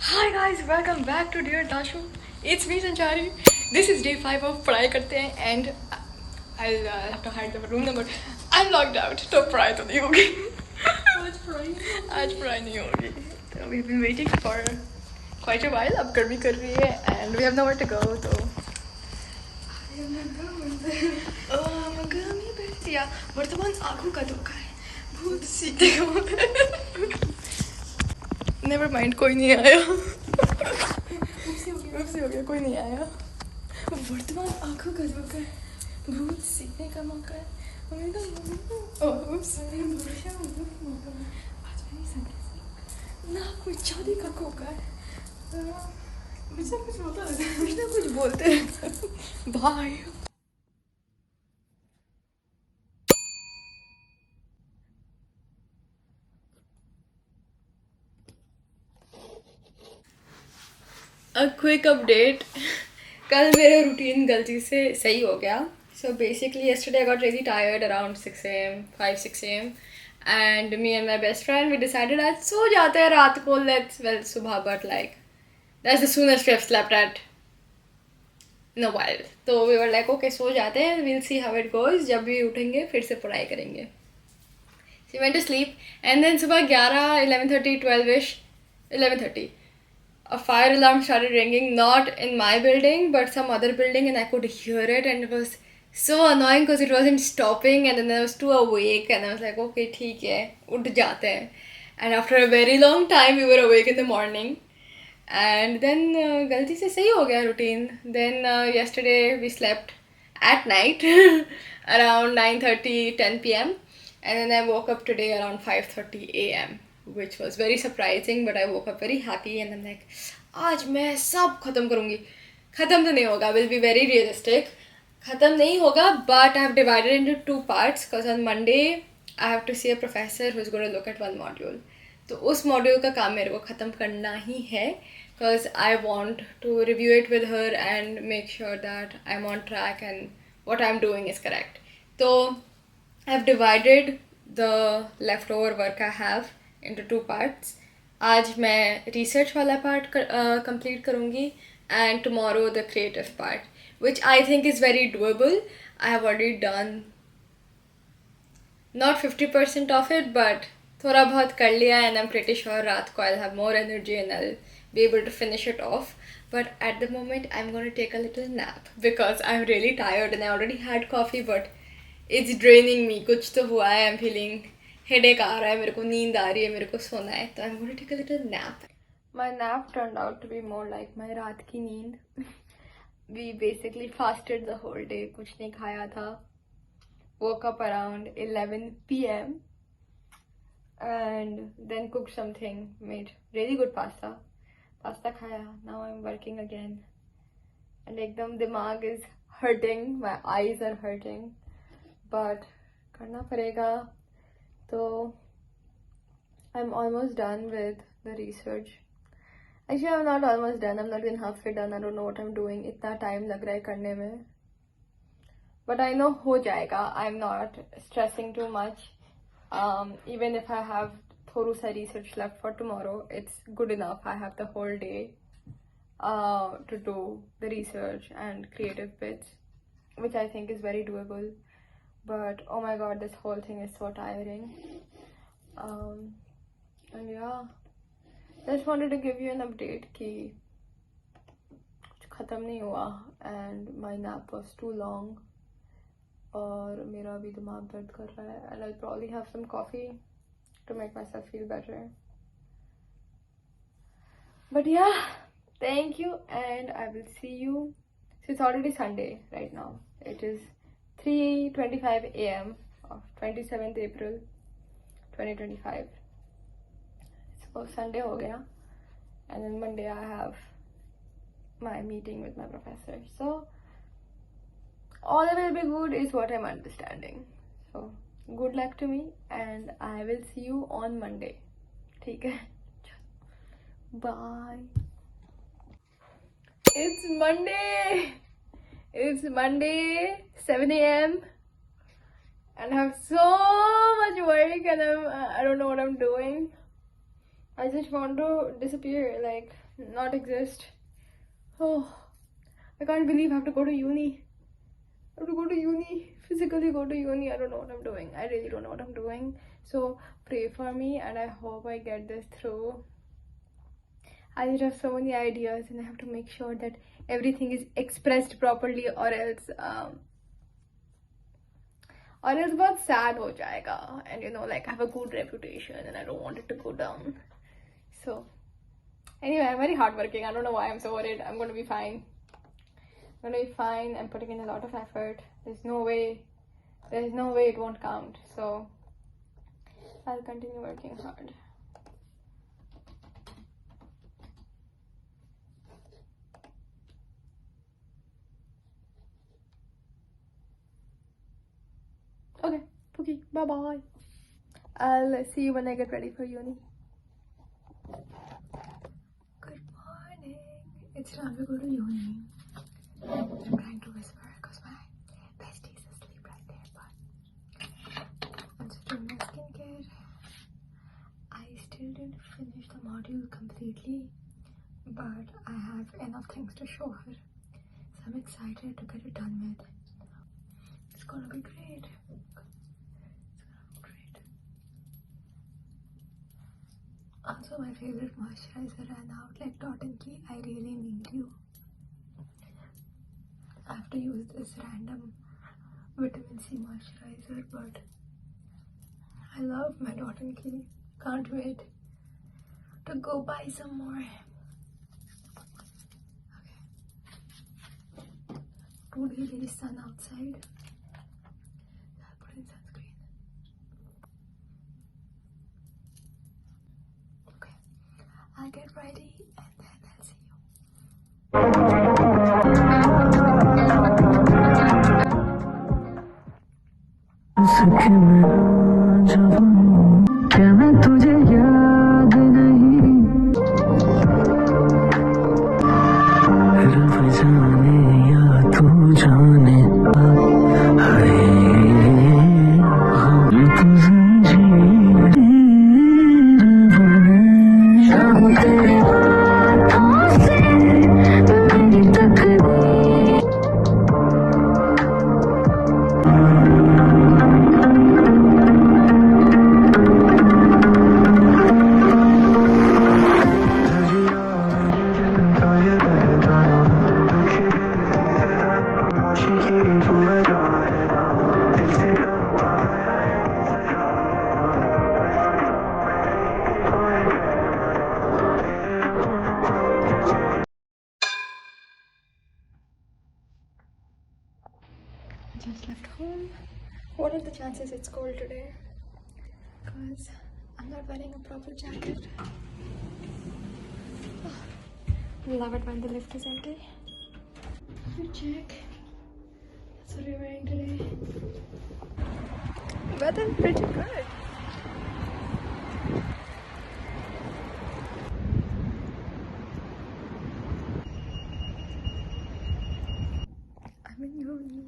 Hi guys, welcome back to Dear Dashu. It's me Sanchari. This is day 5 of पढ़ाई करते हैं and I'll have to hide the room number. I'm locked out. तो पढ़ाई तो नहीं होगी. आज पढ़ाई नहीं होगी. So we've been waiting for quite a while. अब गर्मी कर रही है and we have nowhere to go. तो गर्मी बढ़ती है. वर्तमान आँखों का धोखा है. भूत सीधे को. नेवर माइंड कोई नहीं आया. हो गया कोई नहीं आया. वर्तमान आंखों का धोखा है. भूत सीखने का मौका है. ना कोई चांदी का कोका है. कुछ ना कुछ बोलते हैं. बाय. A quick update. कल मेरा रूटीन गलती से सही हो गया. So basically yesterday I got really tired around 6 a.m. 5-6 a.m. and me and my best friend we decided आज सो जाते हैं रात को. सुबह but like that's the soonest we have slept at in a while. तो we were like okay सो जाते हैं, we'll see how it goes. जब भी उठेंगे फिर से पढ़ाई करेंगे. So we went to sleep and then सुबह 11, 11:30, 12ish, 11:30. A fire alarm started ringing, not in my building, but some other building, and I could hear it, and it was so annoying because it wasn't stopping, and then I was too awake, and I was like, okay, ठीक है, उठ जाते हैं. And after a very long time, we were awake in the morning, and then गलती से सही हो गया routine. Then yesterday we slept at night around 9:30, 10 p.m. and then I woke up today around 5:30 a.m. which was very surprising, but I woke up very happy and I'm like, आज मैं सब खत्म करूँगी. खत्म तो नहीं होगा, will be very realistic. खत्म नहीं होगा, but I have divided into 2 parts because on Monday I have to see a professor who's going to look at one module. तो उस module का काम मेरे को खत्म करना ही है because I want to review it with her and make sure that I'm on track and what I'm doing is correct. So I've divided the leftover work I have into 2 parts. आज मैं research वाला part complete करूँगी and tomorrow the creative part, which I think is very doable. I have already done not 50% of it, but थोड़ा बहुत कर लिया and I'm pretty sure रात को I'll have more energy and I'll be able to finish it off. But at the moment I'm going to take a little nap because I'm really tired and I already had coffee, but it's draining me. कुछ तो हुआ है. I'm feeling headache आ रहा है मेरे को, नींद आ रही है मेरे को, सोना है. तो I'm going to take a little nap. My nap turned out to be more like my रात की नींद. We basically fasted the whole day. कुछ नहीं खाया था. Woke up around 11 p.m. and then cooked something. Made really good pasta. Pasta खाया. Now I'm working again. And एकदम दिमाग is hurting. My eyes are hurting. But करना पड़ेगा. So I'm almost done with the research. Actually, I'm not almost done. I'm not even halfway done. I don't know what I'm doing. इतना time लग रहा है करने में. But I know हो जाएगा. I'm not stressing too much. Even if I have थोड़ा सा research left for tomorrow, it's good enough. I have the whole day to do the research and creative bits, which I think is very doable. But oh my god, this whole thing is so tiring. And yeah, just wanted to give you an update कि कुछ खत्म नहीं हुआ and my nap was too long और मेरा भी दिमाग दर्द कर रहा है and I'll probably have some coffee to make myself feel better. But yeah, thank you and I will see you. So it's already Sunday right now. It is 3:25 a.m. of 27th April 2025. So Sunday हो गया and then Monday I have my meeting with my professor. So all will be good is what I'm understanding. So good luck to me and I will see you on Monday. ठीक है? Bye. It's Monday. It's Monday, 7 a.m. and I have so much work and I don't know what I'm doing. I just want to disappear, like not exist. Oh, I can't believe I have to go to uni. I have to go to uni, physically go to uni. I don't know what I'm doing. I really don't know what I'm doing. So pray for me and I hope I get this through. I just have so many ideas and I have to make sure that everything is expressed properly or else बहुत sad हो जाएगा. And you know, like I have a good reputation and I don't want it to go down. So anyway, I'm very hardworking. I don't know why I'm so worried. I'm gonna be fine. I'm gonna be fine. I'm putting in a lot of effort. There's no way it won't count. So I'll continue working hard. Okay, Pookie, bye bye. I'll see you when I get ready for uni. Good morning. It's time to go to uni. I'm trying to whisper because my bestie's asleep right there, but I'm just doing my skincare. I still didn't finish the module completely, but I have enough things to show her. So I'm excited to get it done with. It's gonna be great. Also, my favorite moisturizer ran out, like Dot & Key. I really need you. I have to use this random vitamin C moisturizer, but I love my Dot & Key. Can't wait to go buy some more. Okay. Today there is sun outside. I'll put in sunscreen. Okay. I'll get ready and then I'll see you. क्या मैं तुझे याद नहीं रब जाने या तू जाने हाय हम तो जंजीर बने शाम तेरे हाथों से मेरी तकदीर Just left home. What are the chances it's cold today? Because I'm not wearing a proper jacket. Oh, love it when the lift is empty. You check. That's what we're wearing today. Weather's pretty good. I'm in uni.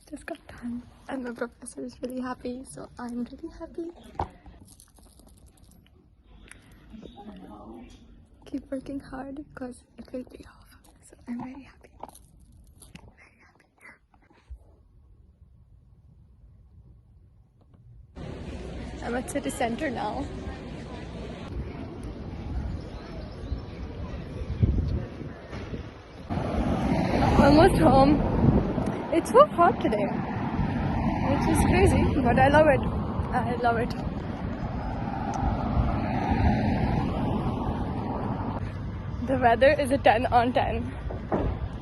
Just got done and my professor is really happy, so I'm really happy. Keep working hard because it will pay off, so I'm very happy. Very happy. I'm at city center now. Almost home. It's so hot today, which is crazy, but I love it. I love it. The weather is a 10 on 10.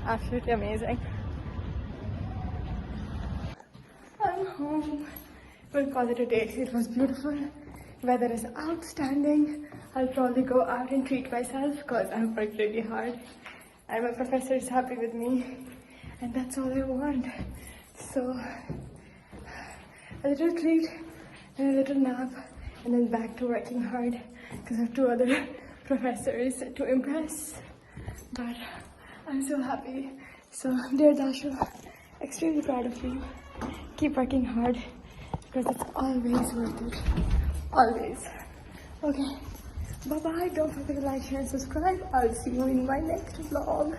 Absolutely amazing. I'm home. We'll call it a day. It was beautiful. Weather is outstanding. I'll probably go out and treat myself because I've worked really hard. And my professor is happy with me. And that's all I want. So, a little treat and a little nap, and then back to working hard because I have 2 other professors to impress. But I'm so happy. So, dear Dashu, extremely proud of you. Keep working hard because it's always worth it. Always. Okay. Bye bye. Don't forget to like, share, and subscribe. I'll see you in my next vlog.